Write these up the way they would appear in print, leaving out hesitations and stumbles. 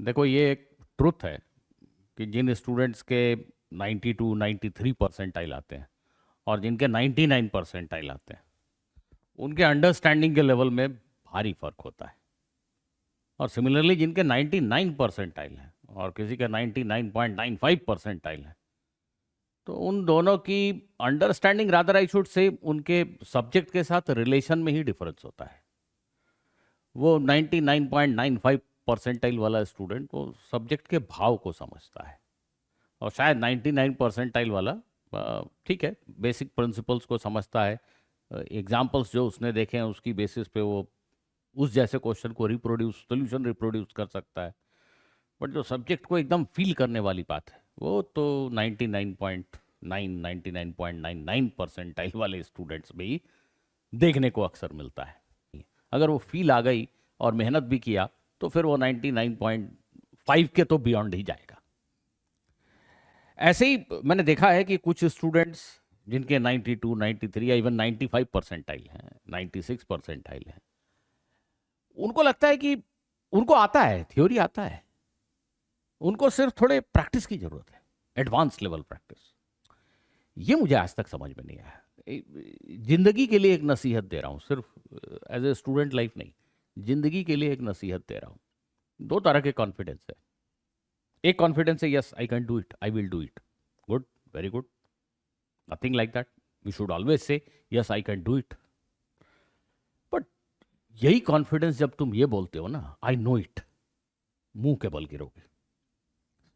देखो, ये एक ट्रुथ है कि जिन स्टूडेंट्स के 92 93 परसेंटाइल आते हैं और जिनके 99 परसेंटाइल आते हैं, उनके अंडरस्टैंडिंग के लेवल में भारी फर्क होता है। और सिमिलरली जिनके 99 परसेंटाइल हैं और किसी के 99.95 परसेंटाइल हैं, तो उन दोनों की understanding, rather I should say, उनके सब्जेक्ट के साथ रिलेशन में ही डिफरेंस होता है। वो 99.95 परसेंटाइल वाला स्टूडेंट वो सब्जेक्ट के भाव को समझता है, और शायद 99 परसेंटाइल वाला ठीक है, बेसिक प्रिंसिपल्स को समझता है। एग्जाम्पल्स जो उसने देखे हैं उसकी बेसिस पे वो उस जैसे क्वेश्चन को सोल्यूशन रिप्रोड्यूस कर सकता है। बट जो सब्जेक्ट को एकदम फील करने वाली बात है, वो तो 99.99 परसेंटाइल वाले स्टूडेंट्स में ही देखने को अक्सर मिलता है। अगर वो फील आ गई और मेहनत भी किया तो फिर वो 99.5 के तो बियॉन्ड ही जाएगा। ऐसे ही मैंने देखा है कि कुछ स्टूडेंट्स जिनके 92 93 या इवन 95 परसेंटाइल हैं, 96 परसेंटाइल हैं, उनको लगता है कि उनको आता है, थ्योरी आता है, उनको सिर्फ थोड़े प्रैक्टिस की जरूरत है, एडवांस लेवल प्रैक्टिस। ये मुझे आज तक समझ में नहीं आया। जिंदगी के लिए एक नसीहत दे रहा हूँ, सिर्फ एज ए स्टूडेंट लाइफ नहीं, जिंदगी के लिए एक नसीहत दे रहा हूँ। दो तरह के कॉन्फिडेंस है। एक कॉन्फिडेंस है, yes I can do it, I will do it, good, very good, nothing like that, we should always say yes I can do it. But यही कॉन्फिडेंस जब तुम ये बोलते हो ना, आई नो इट, मुंह के बल गिरोगे।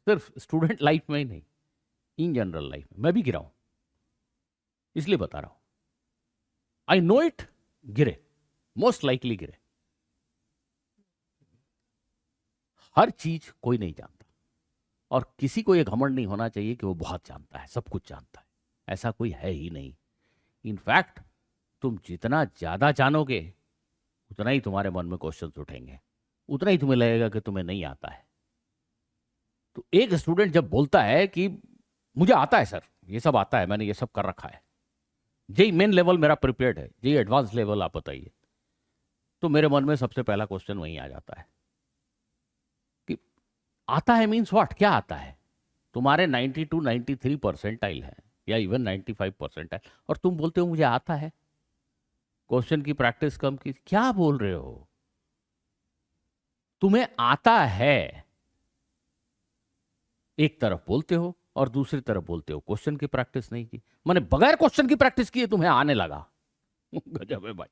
सिर्फ स्टूडेंट लाइफ में ही नहीं, इन जनरल लाइफ में मैं भी गिरा हूं, इसलिए बता रहा हूं। आई नो इट, गिरे, मोस्ट लाइकली गिरे। हर चीज कोई नहीं जानता, और किसी को यह घमंड नहीं होना चाहिए कि वो बहुत जानता है, सब कुछ जानता है। ऐसा कोई है ही नहीं। इनफैक्ट तुम जितना ज्यादा जानोगे उतना ही तुम्हारे मन में क्वेश्चंस उठेंगे, उतना ही तुम्हें लगेगा कि तुम्हें नहीं आता है। तो एक स्टूडेंट जब बोलता है कि मुझे आता है सर, ये सब आता है, मैंने ये सब कर रखा है, जेई मेन लेवल मेरा प्रिपेयर्ड है, जेई एडवांस लेवल आप बताइए, तो मेरे मन में सबसे पहला क्वेश्चन वहीं आ जाता है कि आता है मीन्स व्हाट, क्या आता है? तुम्हारे 92 93 परसेंटाइल है या इवन 95 परसेंटाइल, और तुम बोलते हो मुझे आता है। क्वेश्चन की प्रैक्टिस कम की, क्या बोल रहे हो? तुम्हें आता है एक तरफ बोलते हो और दूसरी तरफ बोलते हो क्वेश्चन की प्रैक्टिस नहीं की। मैंने बगैर क्वेश्चन की प्रैक्टिस किए तुम्हें आने लगा। गजब है भाई।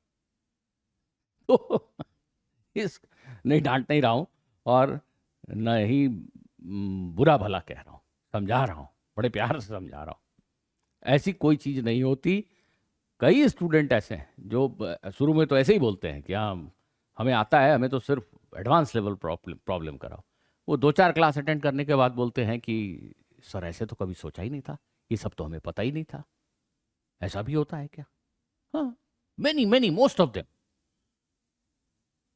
तो इस नहीं, डांट नहीं रहा हूं और न ही बुरा भला कह रहा हूं, समझा रहा हूं, बड़े प्यार से समझा रहा हूं। ऐसी कोई चीज नहीं होती। कई स्टूडेंट ऐसे हैं जो शुरू में तो ऐसे ही बोलते हैं कि हाँ हमें आता है, हमें तो सिर्फ एडवांस लेवल प्रॉब्लम कराओ। वो 2 4 क्लास अटेंड करने के बाद बोलते हैं कि सर ऐसे तो कभी सोचा ही नहीं था, ये सब तो हमें पता ही नहीं था। ऐसा भी होता है क्या? हाँ, many many, most of them.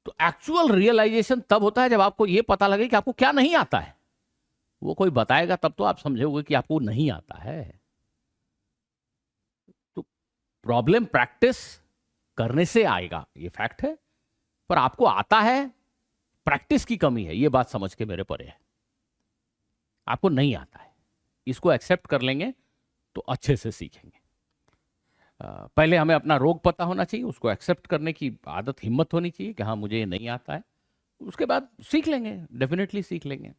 तो एक्चुअल रियलाइजेशन तब होता है जब आपको ये पता लगे कि आपको क्या नहीं आता है। वो कोई बताएगा तब तो आप समझोगे कि आपको नहीं आता है। तो प्रॉब्लम प्रैक्टिस करने से आएगा, ये फैक्ट है, पर आपको आता है, प्रैक्टिस की कमी है, ये बात समझ के मेरे परे है। आपको नहीं आता है, इसको एक्सेप्ट कर लेंगे तो अच्छे से सीखेंगे। पहले हमें अपना रोग पता होना चाहिए, उसको एक्सेप्ट करने की आदत, हिम्मत होनी चाहिए कि हाँ मुझे ये नहीं आता है। उसके बाद सीख लेंगे, डेफिनेटली सीख लेंगे।